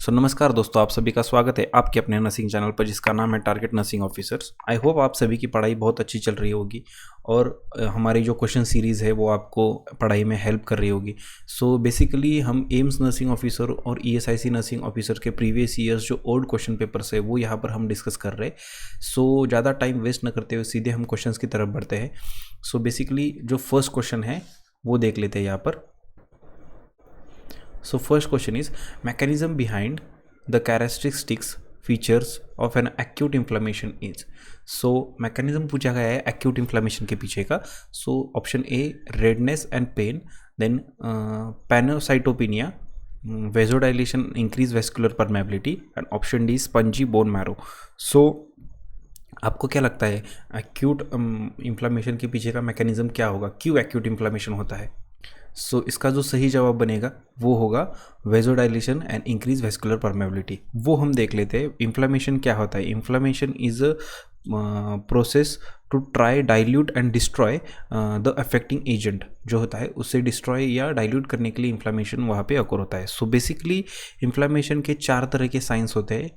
नमस्कार दोस्तों, आप सभी का स्वागत है आपके अपने नर्सिंग चैनल पर जिसका नाम है target nursing officers. I hope आप सभी की पढ़ाई बहुत अच्छी चल रही होगी और हमारी जो क्वेश्चन सीरीज़ है वो आपको पढ़ाई में हेल्प कर रही होगी। सो बेसिकली हम एम्स नर्सिंग ऑफिसर और ESIC नर्सिंग ऑफिसर के प्रीवियस ईयर्स जो ओल्ड क्वेश्चन पेपर्स है वो यहाँ पर हम डिस्कस कर रहे हैं। सो ज़्यादा टाइम वेस्ट न करते हुए सीधे हम क्वेश्चन की तरफ बढ़ते हैं। सो बेसिकली जो फर्स्ट क्वेश्चन है वो देख लेते हैं यहाँ पर। So first question is mechanism behind the characteristics features of an acute inflammation is. So mechanism पूछा गया है acute inflammation के पीछे का. So option A redness and pain, then pancytopenia, vasodilation, increased vascular permeability, and option D spongy bone marrow. So आपको क्या लगता है एक्यूट इन्फ्लामेशन के पीछे का मैकेनिज्म क्या होगा, क्यों एक्यूट इन्फ्लामेशन होता है? सो इसका जो सही जवाब बनेगा वो होगा vasodilation and increase vascular permeability. वो हम देख लेते हैं। इन्फ्लामेशन क्या होता है? Inflammation is a process to try dilute and destroy the affecting agent. जो होता है उससे डिस्ट्रॉय या डाइल्यूट करने के लिए इन्फ्लामेशन वहाँ पे अकर होता है। सो बेसिकली इन्फ्लामेशन के 4 तरह के साइंस होते हैं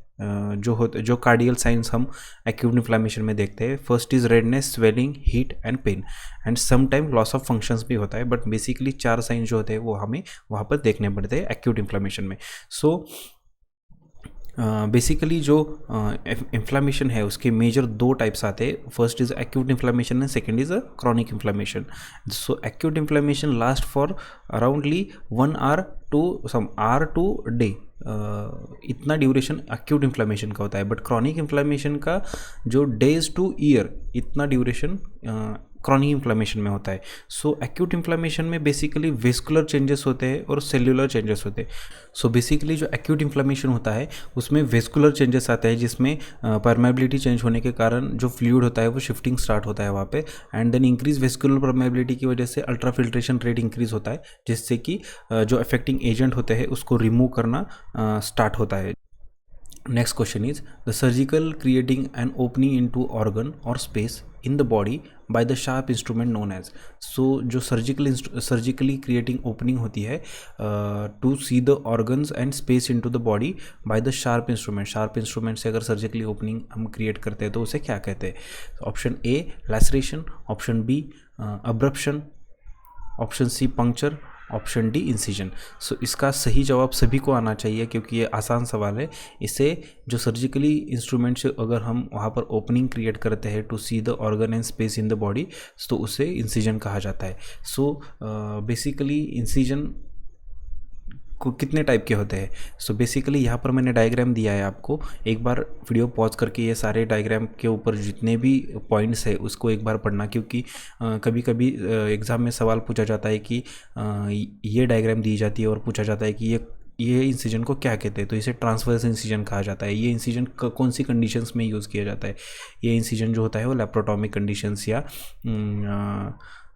जो कार्डियल साइंस हम एक्यूट इन्फ्लामेशन में देखते हैं। First is redness, swelling, heat and pain, and sometime loss of functions भी होता है। बट बेसिकली 4 साइंस जो होते हैं वो हमें वहाँ पर देखने पड़ते हैं एक्यूट इन्फ्लामेशन में। सो बेसिकली जो इन्फ्लामेशन है उसके मेजर 2 टाइप्स आते हैं। First is acute inflammation and second is a chronic inflammation. So acute inflammation last for अराउंडली 1 hour to day. इतना ड्यूरेशन एक्यूट इन्फ्लामेशन का होता है। बट क्रॉनिक इन्फ्लामेशन का जो डेज टू ईयर इतना ड्यूरेशन क्रॉनिक इन्फ्लामेशन में होता है। सो एक्यूट इन्फ्लामेशन में बेसिकली वेस्कुलर चेंजेस होते हैं और सेल्यूलर चेंजेस होते हैं। सो बेसिकली जो एक्यूट इन्फ्लामेशन होता है उसमें वेस्कुलर चेंजेस आते हैं जिसमें परमेबिलिटी चेंज होने के कारण जो फ्लूइड होता है वो शिफ्टिंग स्टार्ट होता है वहाँ पे, and then increase vascular permeability की वजह से अल्ट्रा फिल्ट्रेशन रेट इंक्रीज होता है जिससे कि जो अफेक्टिंग एजेंट होते हैं उसको रिमूव करना स्टार्ट होता है। Next question is the surgical creating an opening into organ or space in the body by the sharp instrument known as. So जो सर्जिकली क्रिएटिंग ओपनिंग होती है to see the organs and space into the body by the sharp instrument. Sharp instrument से अगर surgically opening हम create करते हैं तो उसे क्या कहते हैं? Option A laceration, option B abruption, option C puncture, option D incision. So इसका सही जवाब सभी को आना चाहिए क्योंकि ये आसान सवाल है। इसे जो सर्जिकली इंस्ट्रूमेंट से अगर हम वहाँ पर ओपनिंग क्रिएट करते हैं to see the organ and space in the body तो उसे इंसिजन कहा जाता है। सो बेसिकली इंसिजन को कितने टाइप के होते हैं? सो बेसिकली यहाँ पर मैंने डायग्राम दिया है आपको। एक बार वीडियो पॉज करके ये सारे डायग्राम के ऊपर जितने भी पॉइंट्स है उसको एक बार पढ़ना, क्योंकि कभी कभी एग्ज़ाम में सवाल पूछा जाता है कि ये डायग्राम दी जाती है और पूछा जाता है कि ये इंसिजन को क्या कहते हैं, तो इसे ट्रांसवर्स इंसिजन कहा जाता है। ये इंसिजन कौन सी कंडीशंस में यूज़ किया जाता है? ये इंसिजन जो होता है वो लेप्रोटॉमिक कंडीशंस या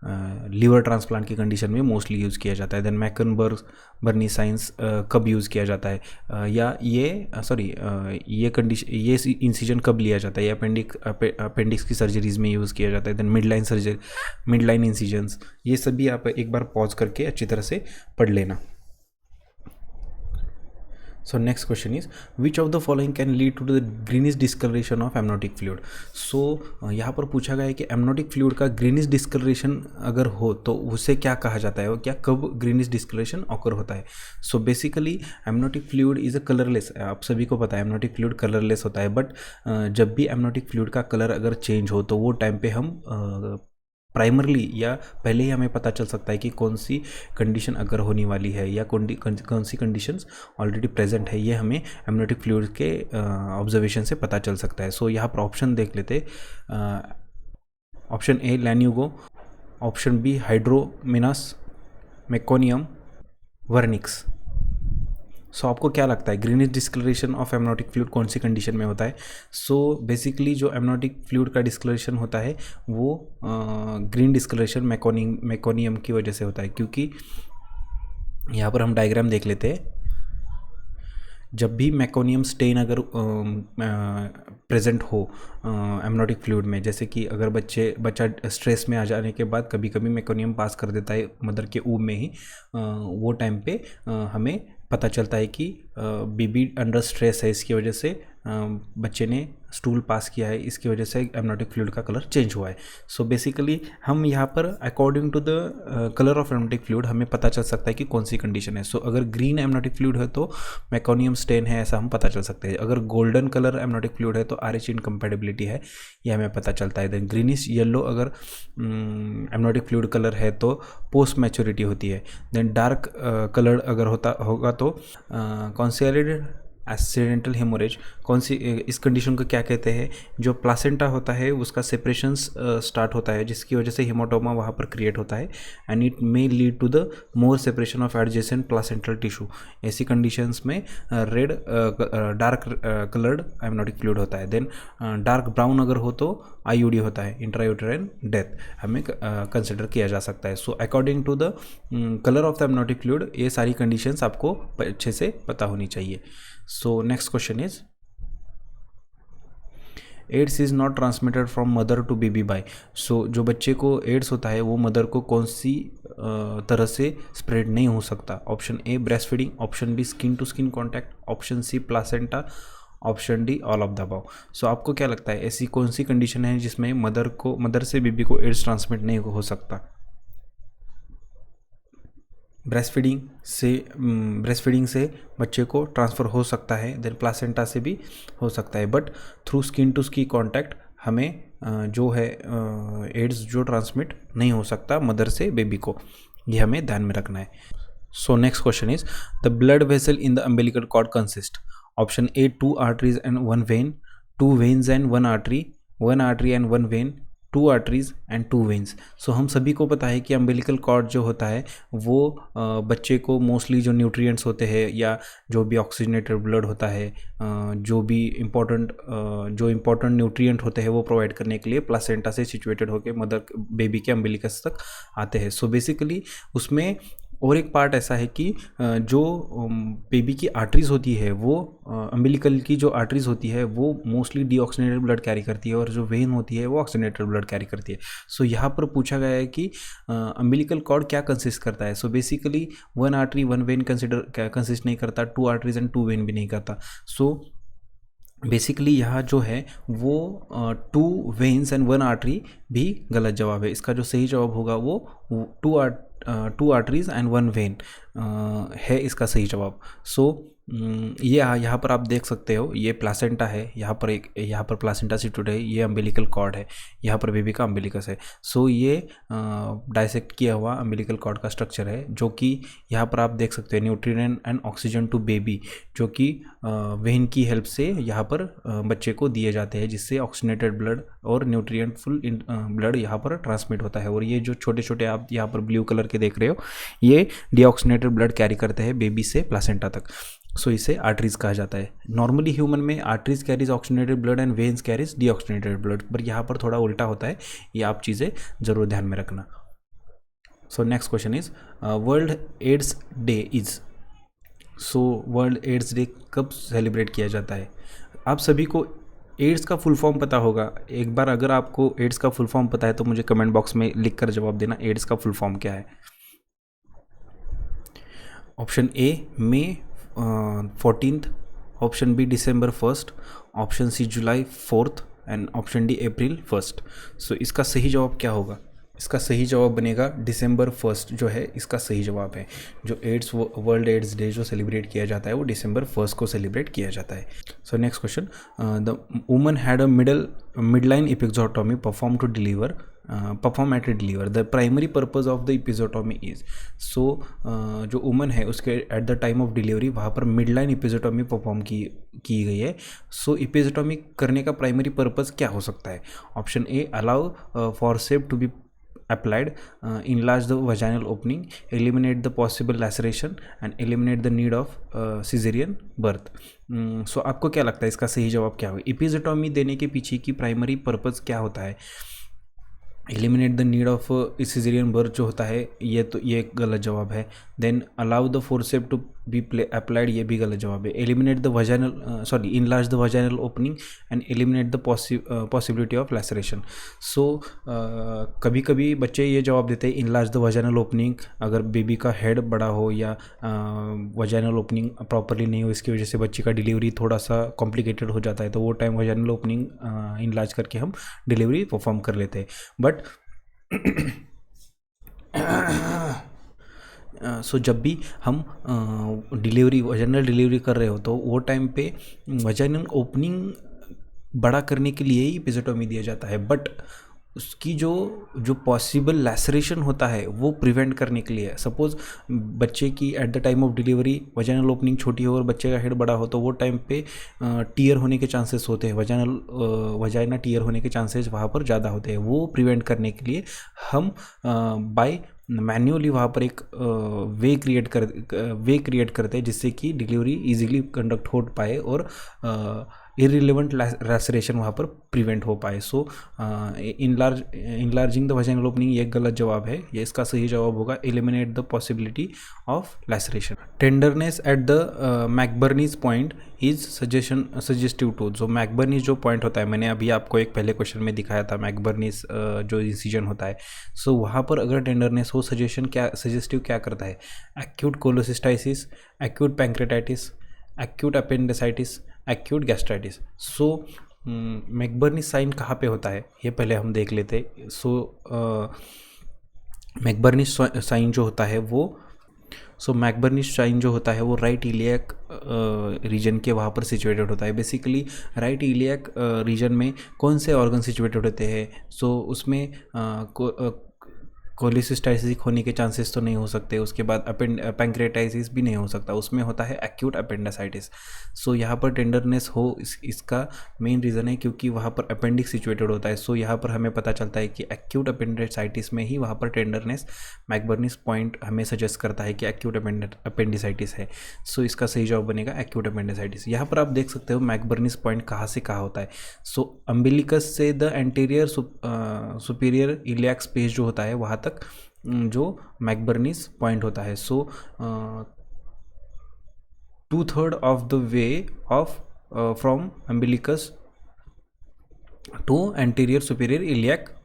लीवर ट्रांसप्लांट की कंडीशन में मोस्टली यूज़ किया जाता है। देन मैकनबर्ग बर्नी साइंस कब यूज़ किया जाता है, या ये कंडीशन ये इंसिजन कब लिया जाता है? ये अपेंडिक्स की सर्जरीज़ में यूज़ किया जाता है। देन मिड लाइन इंसिजन्स, ये सभी आप एक बार पॉज करके अच्छी तरह से पढ़ लेना। So next question is which of the following can lead to the greenish discolouration of amniotic fluid. So यहाँ पर पूछा गया है कि एमनोटिक फ्लूइड का ग्रीनिश डिस्कलरेशन अगर हो तो उसे क्या कहा जाता है और क्या कब ग्रीनिश डिस्कलरेशन ऑकर होता है? So basically amniotic fluid is a colourless. आप सभी को पता है एमनोटिक फ्लूइड कलरलेस होता है। बट जब भी एमनोटिक फ्लूइड का कलर अगर चेंज हो तो वो टाइम पे हम प्राइमरली या पहले ही हमें पता चल सकता है कि कौन सी कंडीशन अगर होने वाली है या कौन सी कंडीशंस ऑलरेडी प्रेजेंट है, ये हमें एमनोटिक फ्लूइड के ऑब्जर्वेशन से पता चल सकता है। सो यहाँ पर ऑप्शन देख लेते। Option A lanugo, option B hydramnios, meconium, vernix. So आपको क्या लगता है greenish discolouration of amniotic fluid कौन सी कंडीशन में होता है? सो बेसिकली जो एमनोटिक फ्लूइड का डिस्कलरेशन होता है वो ग्रीन डिस्कलरेशन मेकोनियम की वजह से होता है, क्योंकि यहाँ पर हम डायग्राम देख लेते हैं। जब भी मेकोनियम स्टेन अगर प्रेजेंट हो एमनोटिक फ्लूइड में, जैसे कि अगर बच्चा स्ट्रेस में आ जाने के बाद कभी कभी मेकोनियम पास कर देता है मदर के ऊब में ही, वो टाइम पे हमें पता चलता है कि बेबी अंडर स्ट्रेस है, इसकी वजह से बच्चे ने स्टूल पास किया है, इसकी वजह से एमनियोटिक फ्लूइड का कलर चेंज हुआ है। सो बेसिकली हम यहाँ पर according to the colour of amniotic fluid हमें पता चल सकता है कि कौन सी कंडीशन है। सो अगर ग्रीन एमनियोटिक फ्लूइड है तो मेकोनियम स्टेन है, ऐसा हम पता चल सकते हैं। अगर गोल्डन कलर एमनियोटिक फ्लूइड है तो RH इनकम्पैटिबिलिटी है, ये हमें पता चलता है। देन ग्रीनिश येलो अगर एमनियोटिक फ्लूइड कलर है तो पोस्ट मैच्योरिटी होती है। देन डार्क कलर अगर होगा तो कॉन्सोलिडेटेड एक्सीडेंटल हेमोरेज, कौन सी इस कंडीशन को क्या कहते हैं, जो प्लासेंटा होता है उसका सेपरेशन स्टार्ट होता है, जिसकी वजह से हेमाटोमा वहाँ पर क्रिएट होता है and it may lead to the more separation of adjacent placental tissue. ऐसी कंडीशंस में red dark coloured amniotic fluid होता है। देन डार्क ब्राउन अगर हो तो IUD होता है, इंट्रायूटेराइन डेथ हमें कंसिडर किया जा सकता है। So according to the colour of the amniotic fluid ये सारी कंडीशंस आपको अच्छे से पता होनी चाहिए। So next question is AIDS is not transmitted from mother to baby by. So जो बच्चे को एड्स होता है वो मदर को कौन सी तरह से स्प्रेड नहीं हो सकता। Option A breast feeding, option B skin to skin contact, option C placenta, option D all of the above. So आपको क्या लगता है ऐसी कौन सी कंडीशन है जिसमें मदर से बेबी को एड्स ट्रांसमिट नहीं हो सकता। ब्रेस्ट फीडिंग से बच्चे को ट्रांसफ़र हो सकता है, देन प्लासेंटा से भी हो सकता है, but through skin to skin contact हमें जो है एड्स जो ट्रांसमिट नहीं हो सकता मदर से बेबी को, ये हमें ध्यान में रखना है। So next question is the blood vessel in the umbilical cord consist. Option A 2 arteries and 1 vein, 2 veins and 1 artery, 1 artery and 1 vein, 2 arteries and 2 veins. So हम सभी को पता है कि अम्बिलिकल कॉर्ड जो होता है वो बच्चे को मोस्टली जो न्यूट्रिएंट्स होते हैं या जो भी ऑक्सीजनेटेड ब्लड होता है, जो भी इम्पोर्टेंट न्यूट्रिएंट होते हैं वो प्रोवाइड करने के लिए प्लासेंटा से सिचुएटेड होकर मदर बेबी के अम्बिलिकस तक आते हैं। सो बेसिकली उसमें और एक पार्ट ऐसा है कि जो बेबी की आर्टरीज होती है वो अम्बिलिकल की जो आर्टरीज होती है वो मोस्टली डीऑक्सीजनेटेड ब्लड कैरी करती है और जो वेन होती है वो ऑक्सीजनेटेड ब्लड कैरी करती है। सो यहाँ पर पूछा गया है कि अम्बिलिकल कॉर्ड क्या कंसिस्ट करता है। So basically 1 artery 1 when consist नहीं करता, 2 आर्टरीज एंड 2 वेन भी नहीं करता। सो बेसिकली यहाँ जो है वो 2 वेन्स एंड 1 आर्टरी भी गलत जवाब है। इसका जो सही जवाब होगा वो 2 आर्टरीज एंड 1 वेन है इसका सही जवाब। सो ये यहाँ पर आप देख सकते हो, ये प्लासेंटा है, यहाँ पर प्लासेंटा सिचुएटेड है, ये अम्बिलिकल कॉर्ड है, यहाँ पर बेबी का अम्बिलिकस है। सो ये डाइसेक्ट किया हुआ अम्बिलिकल कॉर्ड का स्ट्रक्चर है, जो कि यहाँ पर आप देख सकते हैं nutrient and oxygen to baby, जो कि वेन की हेल्प से यहाँ पर बच्चे को दिए जाते हैं, जिससे ऑक्सीजनेटेड ब्लड और न्यूट्रिएंटफुल ब्लड यहाँ पर ट्रांसमिट होता है। और ये जो छोटे छोटे आप यहाँ पर ब्लू कलर के देख रहे हो, ये डीऑक्सीजनेटेड ब्लड कैरी करते हैं बेबी से प्लासेंटा तक। सो इसे आर्टरीज कहा जाता है। नॉर्मली ह्यूमन में arteries carries oxygenated blood and veins carries deoxygenated blood, पर यहाँ पर थोड़ा उल्टा होता है, ये आप चीज़ें ज़रूर ध्यान में रखना। So next question is world AIDS day is. So world AIDS day कब सेलिब्रेट किया जाता है। आप सभी को एड्स का फुल फॉर्म पता होगा। एक बार अगर आपको एड्स का फुल फॉर्म पता है तो मुझे कमेंट बॉक्स में लिख कर जवाब देना, एड्स का फुल फॉर्म क्या है। Option A May 14th, option B December 1st, option C July 4th and option D April 1st। So इसका सही जवाब क्या होगा। इसका सही जवाब बनेगा December 1st जो है इसका सही जवाब है। जो वर्ल्ड एड्स डे जो सेलिब्रेट किया जाता है वो December 1st को सेलिब्रेट किया जाता है। So next question, the woman had a midline episiotomy perform at deliver, the primary purpose of the episiotomy is. So जो वुमन है उसके at the time of delivery वहाँ पर मिडलाइन एपिज़ोटोमी परफॉर्म की गई है। सो एपिज़ोटोमी करने का प्राइमरी पर्पज़ क्या हो सकता है। Option A allow forceps to be applied, enlarge the vaginal opening, eliminate the possible laceration and eliminate the need of cesarean birth। सो आपको क्या लगता है इसका सही जवाब क्या होगा। एपिज़ोटोमी देने के पीछे की प्राइमरी पर्पज़ क्या होता है। Eliminate the need of caesarean birth जो होता है ये गलत जवाब है। Then allow the forceps to be applied, ये भी गलत जवाब है। Eliminate the vaginal sorry enlarge the vaginal opening and eliminate the possibility of laceration. So कभी कभी बच्चे ये जवाब देते हैं इनलार्ज द वजाइनल ओपनिंग, अगर बेबी का हेड बड़ा हो या वजाइनल ओपनिंग प्रॉपरली नहीं हो, इसकी वजह से बच्चे का डिलीवरी थोड़ा सा कॉम्प्लिकेटेड हो जाता है, तो वो टाइम वजाइनल ओपनिंग इनलार्ज करके हम डिलीवरी परफॉर्म कर लेते हैं। बट सो जब भी हम डिलीवरी वजाइनल डिलीवरी कर रहे हो तो वो टाइम पे वजाइनल ओपनिंग बड़ा करने के लिए ही एपिज़ोटोमी दिया जाता है, बट उसकी जो जो पॉसिबल लैसरेशन होता है वो प्रिवेंट करने के लिए। सपोज बच्चे की eight the time of delivery vaginal opening छोटी हो और बच्चे का हेड बड़ा हो, तो वो टाइम पे टीयर होने के चांसेस होते हैं, वजाइना टीयर होने के चांसेस वहाँ पर ज़्यादा होते हैं। वो प्रिवेंट करने के लिए हम बाय मैन्युअली वहाँ पर एक वे क्रिएट करते हैं जिससे कि डिलीवरी इजीली कंडक्ट हो पाए और इररिलेवेंट लैसरेशन वहाँ पर प्रिवेंट हो पाए। So enlarging the vaginal opening ये गलत जवाब है, ये इसका सही जवाब होगा eliminate the possibility of laceration. Tenderness at the McBurney's point is suggestive to. जो मैकबर्नीज जो पॉइंट होता है, मैंने अभी आपको एक पहले क्वेश्चन में दिखाया था मैकबर्नीज जो इंसिजन होता है, सो वहाँ पर अगर टेंडरनेस हो सजेस्टिव क्या करता है, acute cholecystitis, acute pancreatitis, acute appendicitis, acute gastritis. So McBurney sign कहाँ पे होता है ये पहले हम देख लेते। सो मैकबर्नी साइन जो होता है वो राइट इलियक रीजन के वहाँ पर सिचुएटेड होता है। बेसिकली राइट इलियक रीजन में कौन से ऑर्गन सिचुएटेड होते हैं, सो उसमें कोलिसिस्टाइसिस होने के चांसेस तो नहीं हो सकते, उसके बाद पैंक्रेटाइटिस भी नहीं हो सकता, उसमें होता है एक्यूट अपेंडिसाइटिस। सो यहाँ पर टेंडरनेस हो इसका मेन रीज़न है क्योंकि वहाँ पर अपेंडिक्स सिचुएटेड होता है। सो यहाँ पर हमें पता चलता है कि एक्यूट अपेंडिसाइटिस में ही वहाँ पर टेंडरनेस मैकबर्नीज पॉइंट हमें सजेस्ट करता है कि एक्यूट अपेंडिसाइटिस है। सो इसका सही जवाब बनेगा एक्यूट अपेंडिसाइटिस। यहाँ पर आप देख सकते हो मैकबर्नीज पॉइंट कहाँ से कहाँ होता है। सो अम्बिलिकस से the anterior superior iliac space जो होता है वहाँ तक जो मैकबर्नीज पॉइंट होता है। सो 2/3 of the way of from umbilicus to anterior superior iliac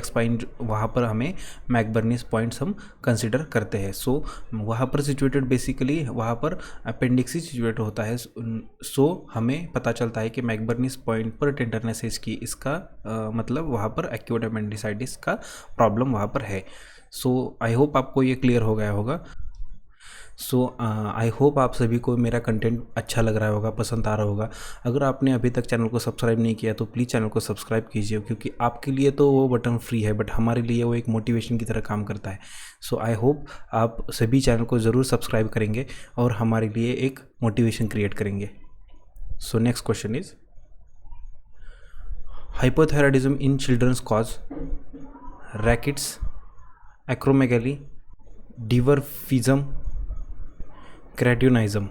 spine, वहाँ पर हमें मैकबर्नीज पॉइंट्स हम कंसिडर करते हैं। सो वहाँ पर सिचुएटेड बेसिकली वहाँ पर अपेंडिक्स ही सिचुएट होता है। सो हमें पता चलता है कि मैकबर्नीज पॉइंट पर टेंडरनेस है इसका मतलब वहाँ पर एक्यूट अपेंडिसाइटिस का प्रॉब्लम वहाँ पर है। सो आई होप आपको ये क्लियर हो गया होगा। सो आई होप आप सभी को मेरा कंटेंट अच्छा लग रहा होगा, पसंद आ रहा होगा। अगर आपने अभी तक चैनल को सब्सक्राइब नहीं किया तो प्लीज़ चैनल को सब्सक्राइब कीजिए, क्योंकि आपके लिए तो वो बटन फ्री है बट हमारे लिए वो एक मोटिवेशन की तरह काम करता है। सो आई होप आप सभी चैनल को ज़रूर सब्सक्राइब करेंगे और हमारे लिए एक मोटिवेशन क्रिएट करेंगे। So next question is hypothyroidism in childrens cause rickets, acromegaly, dwarfism, cretinism.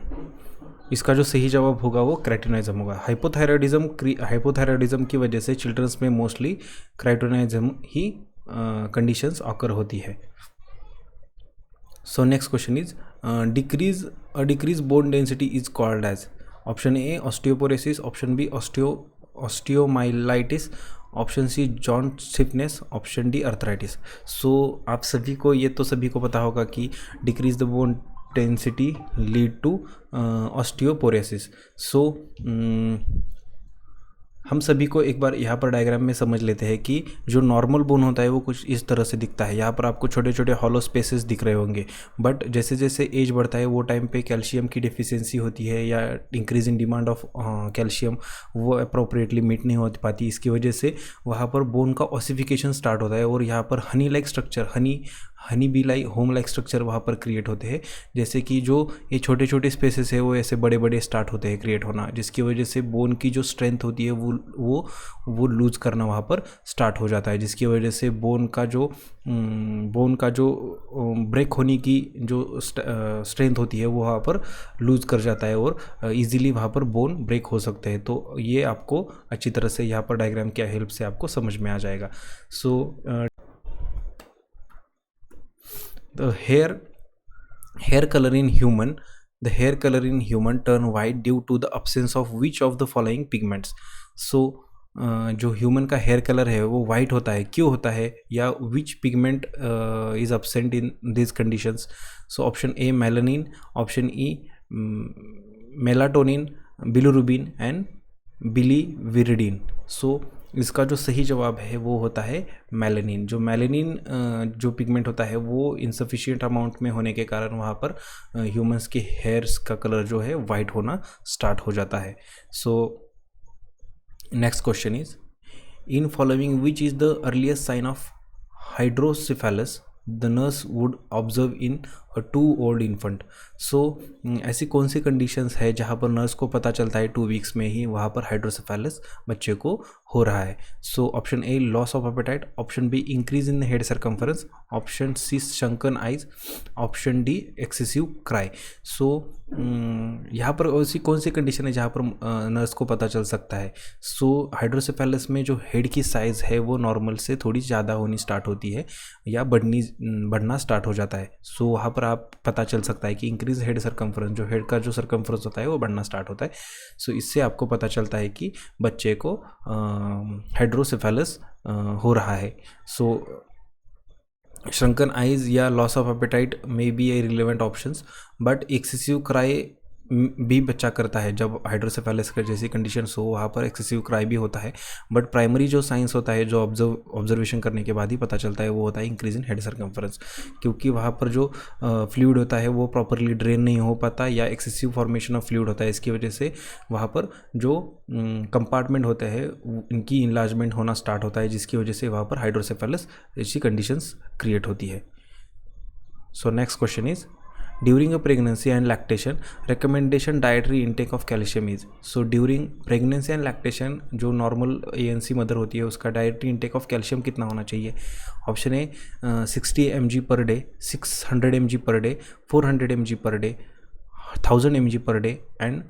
इसका जो सही जवाब होगा वो क्रेटिनिज्म होगा। हाइपोथायराइडिज्म की वजह से चिल्ड्रंस में मोस्टली क्रेटिनिज्म ही कंडीशंस ऑकर होती है। So next question is decrease bone density is called as. Option A osteoporosis, option B osteomyelitis, option C joint stiffness, option D arthritis. So आप सभी को ये तो सभी को पता होगा कि decrease the bone density lead to osteoporosis. So हम सभी को एक बार यहाँ पर डायग्राम में समझ लेते हैं कि जो नॉर्मल बोन होता है वो कुछ इस तरह से दिखता है। यहाँ पर आपको छोटे छोटे हॉलो स्पेसेस दिख रहे होंगे, बट जैसे जैसे एज बढ़ता है वो टाइम पे कैल्शियम की डिफिशियंसी होती है या increase in demand of calcium वो अप्रोप्रिएटली मीट नहीं हो पाती। इसकी वजह से वहाँ पर बोन का ऑसिफिकेशन स्टार्ट होता है और यहाँ पर Honey like structure, honey be like home like structure वहाँ पर क्रिएट होते हैं। जैसे कि जो ये छोटे छोटे स्पेसेस है वो ऐसे बड़े बड़े स्टार्ट होते हैं क्रिएट होना, जिसकी वजह से बोन की जो स्ट्रेंथ होती है वो लूज करना वहाँ पर स्टार्ट हो जाता है, जिसकी वजह से बोन का जो ब्रेक होने की जो स्ट्रेंथ होती है वो वहाँ पर लूज कर जाता है और इजीली वहाँ पर बोन ब्रेक हो सकते हैं। तो ये आपको अच्छी तरह से यहाँ पर डायग्राम की हेल्प से आपको समझ में आ जाएगा। So here hair colour in human, the hair colour in human turn white due to the absence of which of the following pigments. So जो ह्यूमन का हेयर कलर है वो वाइट होता है, क्यों होता है, या which pigment is absent in this conditions. So option A melanin, option E melatonin, bilirubin and biliverdin. So इसका जो सही जवाब है वो होता है मेलानिन। जो मेलानिन जो पिगमेंट होता है वो इनसफिशिएंट अमाउंट में होने के कारण वहाँ पर ह्यूमंस के हेयर्स का कलर जो है वाइट होना स्टार्ट हो जाता है। So next question is, in following which is the earliest sign of hydrocephalus the nurse would observe in a 2 infant. So ऐसी कौन सी कंडीशंस है जहाँ पर नर्स को पता चलता है 2 वीक्स में ही वहाँ पर हाइड्रोसेफेलस बच्चे को हो रहा है। So option A loss of appetite, option B increase in the head circumference, option C sunken eyes, option D excessive cry. So यहाँ पर ऐसी कौन सी कंडीशन है जहाँ पर नर्स को पता चल सकता है। सो हाइड्रोसेफेलस में जो हेड की साइज़ है वो नॉर्मल से थोड़ी ज़्यादा होनी स्टार्ट होती है या बढ़ना स्टार्ट हो जाता है। सो वहाँ पर आप पता चल सकता है कि इंक्रीज हेड सर्कम्फ्रेंस, जो हेड का जो सर्कम्फ्रेंस होता है वो बढ़ना स्टार्ट होता है। सो इससे आपको पता चलता है कि बच्चे को हाइड्रोसेफेलस हो रहा है। सो shrunken eyes या loss of apatite may be A relevant options, but excessive cry भी बच्चा करता है जब हाइड्रोसेफेलस का जैसी कंडीशंस हो वहाँ पर एक्सेसिव क्राई भी होता है। बट प्राइमरी जो साइंस होता है जो ऑब्जर्वेशन करने के बाद ही पता चलता है वो होता है इंक्रीज इन हेड सर्कम्फरेंस, क्योंकि वहाँ पर जो फ्लूइड होता है वो प्रॉपरली ड्रेन नहीं हो पाता या एक्सेसिव फॉर्मेशन ऑफ फ्लूइड होता है। इसकी वजह से वहाँ पर जो कंपार्टमेंट होते हैं इनकी इनलार्जमेंट होना स्टार्ट होता है, जिसकी वजह से वहाँ पर हाइड्रोसेफेलस ऐसी कंडीशंस क्रिएट होती है। So next question is, during a pregnancy and lactation recommendation dietary intake of calcium is। so during pregnancy and lactation जो नॉर्मल ANC मदर होती है उसका डाइटरी इंटेक ऑफ कैल्शियम कितना होना चाहिए। Option A 60 mg per day, 600 mg per day, 400 mg per day, 1000 mg per day and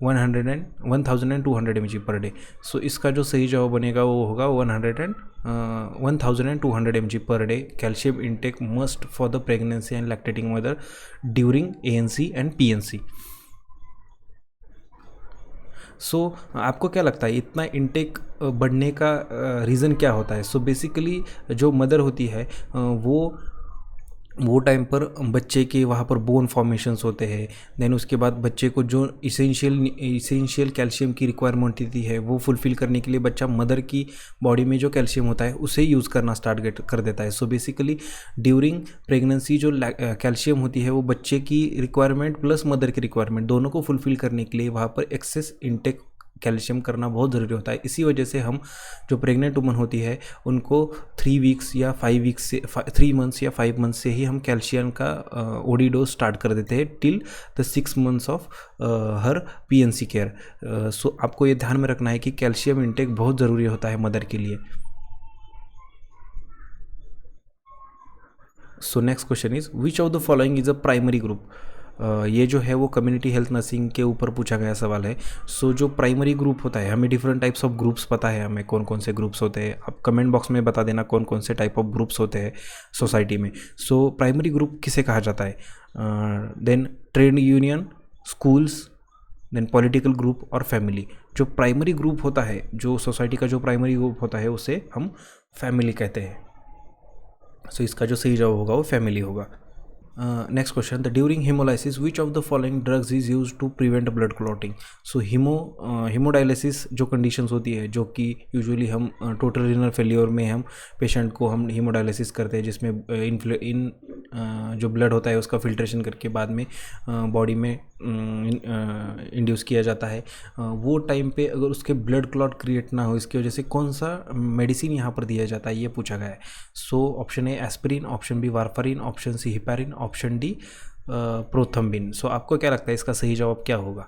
1200 mg per day. So इसका जो सही जवाब बनेगा वो होगा 1200 mg per day calcium intake must for the pregnancy and lactating mother during ANC and PNC। सो आपको क्या लगता है इतना इंटेक बढ़ने का रीज़न क्या होता है। सो बेसिकली जो मदर होती है वो टाइम पर बच्चे के वहाँ पर बोन फॉर्मेशंस होते हैं, देन उसके बाद बच्चे को जो इसेंशियल कैल्शियम की रिक्वायरमेंट होती है वो फुलफ़िल करने के लिए बच्चा मदर की बॉडी में जो कैल्शियम होता है उसे यूज़ करना स्टार्ट कर देता है। सो बेसिकली ड्यूरिंग प्रेगनेंसी जो कैल्शियम होती है वो बच्चे की रिक्वायरमेंट प्लस मदर की रिक्वायरमेंट दोनों को फुलफ़िल करने के लिए वहाँ पर एक्सेस इंटेक कैल्शियम करना बहुत ज़रूरी होता है। इसी वजह से हम जो प्रेग्नेंट वुमन होती है उनको 3 वीक्स या 5 वीक्स से 3 मंथ्स या 5 मंथ्स से ही हम कैल्शियम का ओडी डोज स्टार्ट कर देते हैं till the 6 months of her PNC care. So आपको ये ध्यान में रखना है कि कैल्शियम इंटेक बहुत ज़रूरी होता है मदर के लिए। सो next question is, which of the following is a primary group. ये जो है वो कम्युनिटी हेल्थ नर्सिंग के ऊपर पूछा गया सवाल है। सो जो प्राइमरी ग्रुप होता है, हमें डिफरेंट टाइप्स ऑफ ग्रुप्स पता है, हमें कौन कौन से ग्रुप्स होते हैं। आप कमेंट बॉक्स में बता देना कौन कौन से टाइप ऑफ ग्रुप्स होते हैं सोसाइटी में। सो प्राइमरी ग्रुप किसे कहा जाता है। Then trade union, schools, then political group और फैमिली। जो प्राइमरी ग्रुप होता है, जो सोसाइटी का जो प्राइमरी ग्रुप होता है उसे हम फैमिली कहते हैं। सो इसका जो सही जवाब होगा वो फैमिली होगा। Next question, the during haemolysis which of the following drugs is use to prevent blood clotting. So haemodialysis जो कंडीशंस होती है जो कि यूजुअली हम टोटल रीनल फेलियर में हम पेशेंट को हम हीमोडायलिसिस करते हैं, जिसमें जो ब्लड होता है उसका फिल्ट्रेशन करके बाद में बॉडी में इंड्यूस किया जाता है। वो टाइम पे अगर उसके ब्लड क्लॉट क्रिएट ना हो इसकी वजह से कौन सा मेडिसिन यहाँ पर दिया जाता है ये पूछा गया है। So option A aspirin, option B warfarin, option C heparin, option D prothrombin. So आपको क्या लगता है इसका सही जवाब क्या होगा।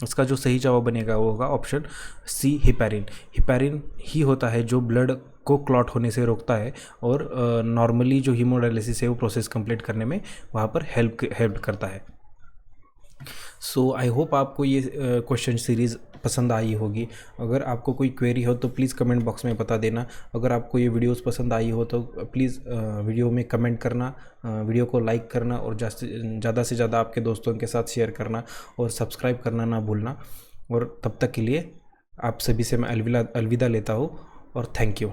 इसका जो सही जवाब बनेगा वो होगा ऑप्शन सी हिपैरिन। हिपैरिन ही होता है जो ब्लड को क्लॉट होने से रोकता है और नॉर्मली जो हीमोडायलिसिस है वो प्रोसेस कंप्लीट करने में वहाँ पर हेल्प करता है। सो आई होप आपको ये क्वेश्चन सीरीज़ पसंद आई होगी। अगर आपको कोई क्वेरी हो तो प्लीज़ कमेंट बॉक्स में बता देना। अगर आपको ये वीडियोस पसंद आई हो तो प्लीज़ वीडियो में कमेंट करना, वीडियो को लाइक करना और ज़्यादा से ज़्यादा आपके दोस्तों के साथ शेयर करना और सब्सक्राइब करना ना भूलना। और तब तक के लिए आप सभी से मैं अलविदा लेता हूँ और थैंक यू।